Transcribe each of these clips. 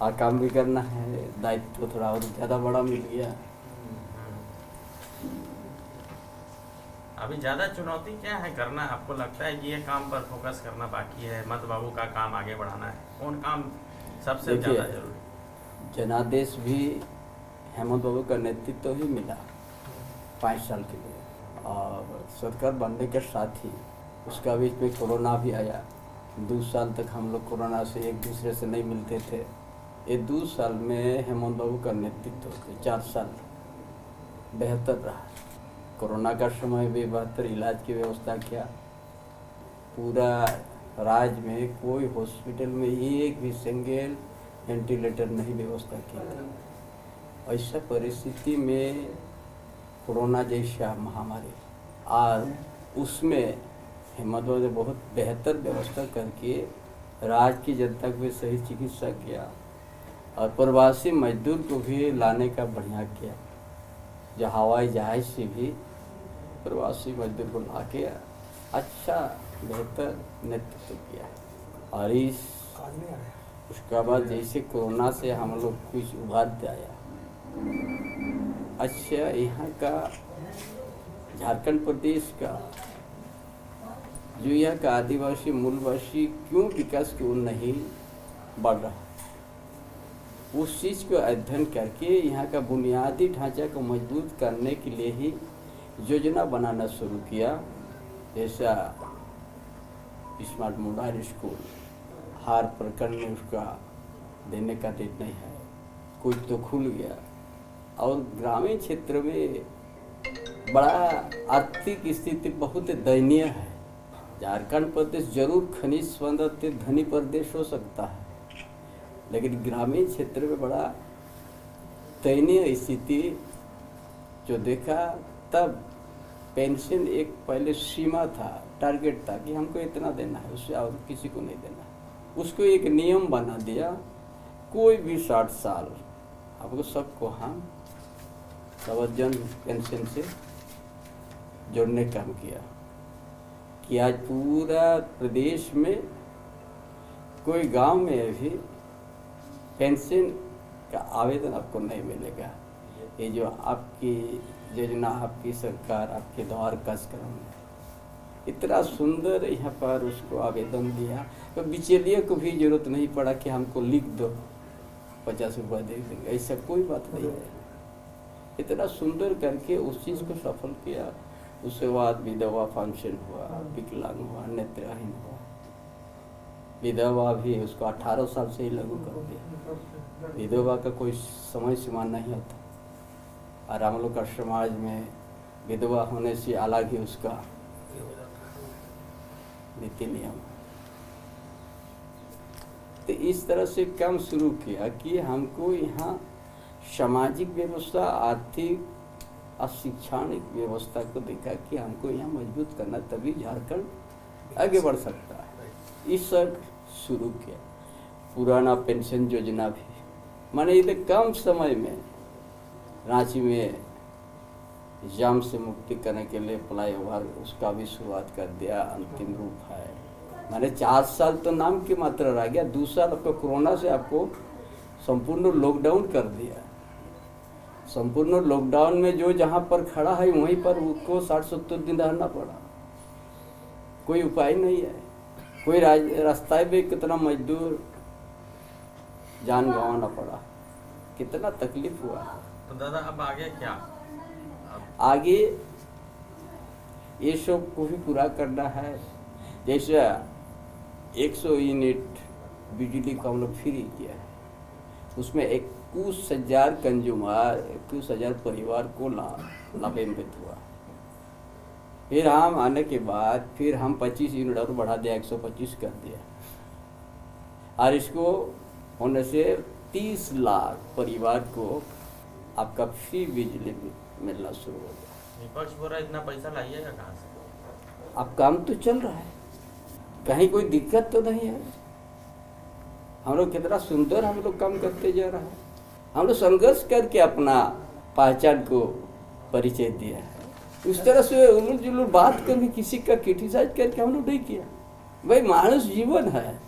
और काम भी करना है, दायित्व तो थोड़ा और ज़्यादा बड़ा मिल गया। अभी ज़्यादा चुनौती क्या है करना? आपको लगता है कि ये काम पर फोकस करना बाकी है, मत बाबू का काम आगे बढ़ाना है, कौन काम सबसे देखिए, ज़्यादा जरूरी? जनादेश भी हेमंत बाबू का नेतृत्व ही मिला 5 साल के लिए, और सरकार बनने के साथ ही उसका बीच में कोरोना भी आया। 2 साल तक हम लोग कोरोना से एक दूसरे से नहीं मिलते थे। ये 2 साल में हेमंत बाबू का नेतृत्व के 4 साल बेहतर रहा। कोरोना का समय भी बेहतर इलाज की व्यवस्था किया। पूरा राज्य में कोई हॉस्पिटल में एक भी सिंगल वेंटिलेटर नहीं व्यवस्था की थी। ऐसा परिस्थिति में कोरोना जैसा महामारी, और उसमें हेमंत बाबू ने बहुत बेहतर व्यवस्था करके राज्य की जनता को भी सही चिकित्सा किया, और प्रवासी मजदूर को भी लाने का बढ़िया किया। जो हवाई जहाज से भी प्रवासी मजदूर को ला के अच्छा बेहतर नेतृत्व किया। और उसके बाद जैसे कोरोना से हम लोग कुछ उभारते आया। अच्छा, यहाँ का झारखंड प्रदेश का जो यहाँ का आदिवासी मूलवासी क्यों विकास की ओर नहीं बढ़ रहा, उस चीज़ को अध्ययन करके यहाँ का बुनियादी ढांचा को मजबूत करने के लिए ही योजना बनाना शुरू किया। जैसा स्मार्ट मॉडल स्कूल हर प्रखंड में उसका देने का निर्णय है, कुछ तो खुल गया। और ग्रामीण क्षेत्र में बड़ा आर्थिक स्थिति बहुत दयनीय है। झारखंड प्रदेश जरूर खनिज संपत्ति धनी प्रदेश हो सकता है, लेकिन ग्रामीण क्षेत्र में बड़ा दयनीय स्थिति जो देखा। तब पेंशन एक पहले सीमा था, टारगेट था कि हमको इतना देना है, उससे और किसी को नहीं देना। उसको एक नियम बना दिया, कोई भी 60 साल आपको सबको हम सवजन पेंशन से जोड़ने का काम किया कि आज पूरा प्रदेश में कोई गांव में भी पेंशन का आवेदन आपको नहीं मिलेगा। ये जो आपकी योजना, आपकी सरकार, आपके द्वार कार्यक्रम इतना सुंदर यहाँ पर उसको आवेदन दिया, तो बिचौलिए को भी जरूरत नहीं पड़ा कि हमको लिख दो 50 रुपये दे देंगे, ऐसा कोई बात नहीं है। इतना सुंदर करके उस चीज़ को सफल किया। उसके बाद विधवा पेंशन हुआ, विकलांग हुआ, नेत्रहीन हुआ। विधवा भी उसको 18 साल से ही लागू कर दिया। विधवा का कोई समय सीमा नहीं होता, और हम लोग का समाज में विधवा होने से अलग ही उसका नीति नियम। तो इस तरह से काम शुरू किया कि हमको यहाँ सामाजिक व्यवस्था, आर्थिक और शैक्षणिक व्यवस्था को देखा कि हमको यहाँ मजबूत करना, तभी झारखंड आगे बढ़ सकता है। इस सब शुरू किया। पुराना पेंशन योजना भी माने इतने कम समय में रांची में जाम से मुक्ति करने के लिए फ्लाईओवर उसका भी शुरुआत कर दिया, अंतिम रूप है। माने 4 साल तो नाम की मात्रा रह गया, 2 साल आपको कोरोना से आपको संपूर्ण लॉकडाउन कर दिया। संपूर्ण लॉकडाउन में जो जहाँ पर खड़ा है वहीं पर उसको 60-70 दिन रहना पड़ा। कोई उपाय नहीं है। कोई रास्ते में कितना मजदूर जान गंवाना पड़ा, कितना तकलीफ हुआ। तो दादा अब आगे क्या? आगे ये सब को भी पूरा करना है। जैसे 100 यूनिट बिजली को हम लोग फ्री किया है, उसमें 21,000 कंज्यूमर, 21,000 परिवार को लाभान्वित हुआ। फिर हम आने के बाद फिर हम 25 यूनिट और बढ़ा दिया, 125 कर दिया, और इसको होने से 30 लाख परिवार को आपका फ्री बिजली मिलना शुरू हो गया। विपक्ष बोल रहा है इतना पैसा लाइएगा कहाँ से? अब काम तो चल रहा है, कहीं कोई दिक्कत तो नहीं है। हम लोग कितना सुंदर हम लोग काम करते जा रहा है। हम लोग संघर्ष करके अपना पहचान को परिचय दिया है। उस तरह से उलूल जुलूल बात कर भी किसी का क्रिटिसाइज करके हम लोग नहीं किया। भाई मानुष जीवन है,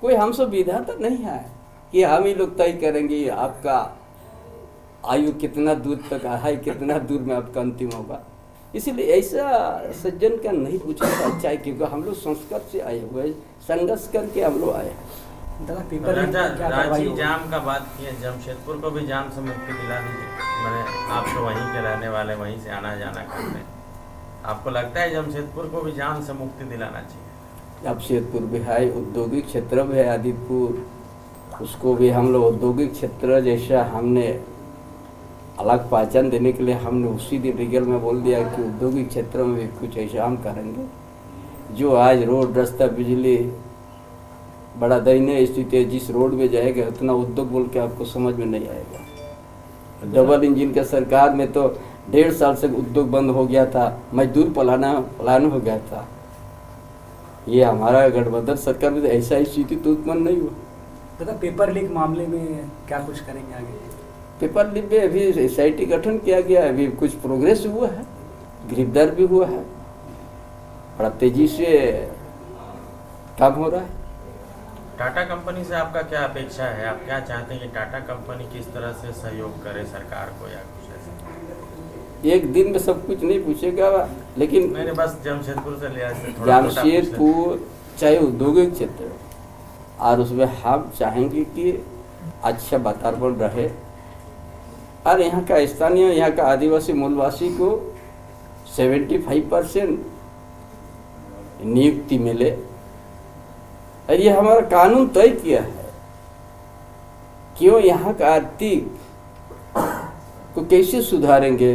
कोई हम सब विधाता नहीं है। कि हम ही लोग तय करेंगे आपका आयु कितना दूर तक है, कितना दूर में आपका अंतिम होगा। इसीलिए ऐसा सज्जन का नहीं पूछना तो अच्छा है, क्योंकि हम लोग संस्कृत से आए हुए, संघर्ष करके हम लोग आए हैं। दादा पेपर लीक राजा में क्या कार्रवाई रांची होगी? जाम का बात किए, जमशेदपुर को भी जाम से मुक्ति दिला दीजिए। मैंने आप तो वहीं के रहने वाले, वहीं से आना जाना करते हैं, आपको लगता है जमशेदपुर को भी जाम से मुक्ति दिलाना चाहिए? जमशेदपुर भी है, औद्योगिक क्षेत्र भी है आदिपुर, उसको भी हम लोग औद्योगिक क्षेत्र जैसा हमने अलग पहचान देने के लिए हमने उसी दिन रीगल में बोल दिया कि औद्योगिक क्षेत्र में भी कुछ ऐसा हम करेंगे। जो आज रोड रास्ता बिजली बड़ा दयनीय स्थिति है, जिस रोड में जाएगा उतना उद्योग बोल के आपको समझ में नहीं आएगा। डबल इंजन के सरकार में तो 1.5 साल से उद्योग बंद हो गया था, मजदूर पलायन हो गया था। ये हमारा गठबंधन सरकार में तो ऐसा स्थिति तो उत्पन्न नहीं हुआ। दादा पेपर लीक मामले में क्या कुछ करेंगे आगे? पेपर लीक में अभी SIT गठन किया गया है, अभी कुछ प्रोग्रेस हुआ है, गिरफ्तार भी हुआ है, बड़ा तेजी से काम हो रहा है। टाटा कंपनी से आपका क्या अपेक्षा है? आप क्या चाहते हैं कि टाटा कंपनी किस तरह से सहयोग करे सरकार को, या कुछ ऐसा? एक दिन में सब कुछ नहीं पूछेगा, लेकिन मैंने बस जमशेदपुर से लिया, इससे थोड़ा छोटा पूछ लें। जमशेदपुर चाहे औद्योगिक क्षेत्र और उसमें हम चाहेंगे कि अच्छा वातावरण रहे और यहाँ का स्थानीय, यहाँ का आदिवासी मूलवासी को 75% नियुक्ति मिले। और ये हमारा कानून तय किया है, क्यों यहाँ का आर्थिक को कैसे सुधारेंगे,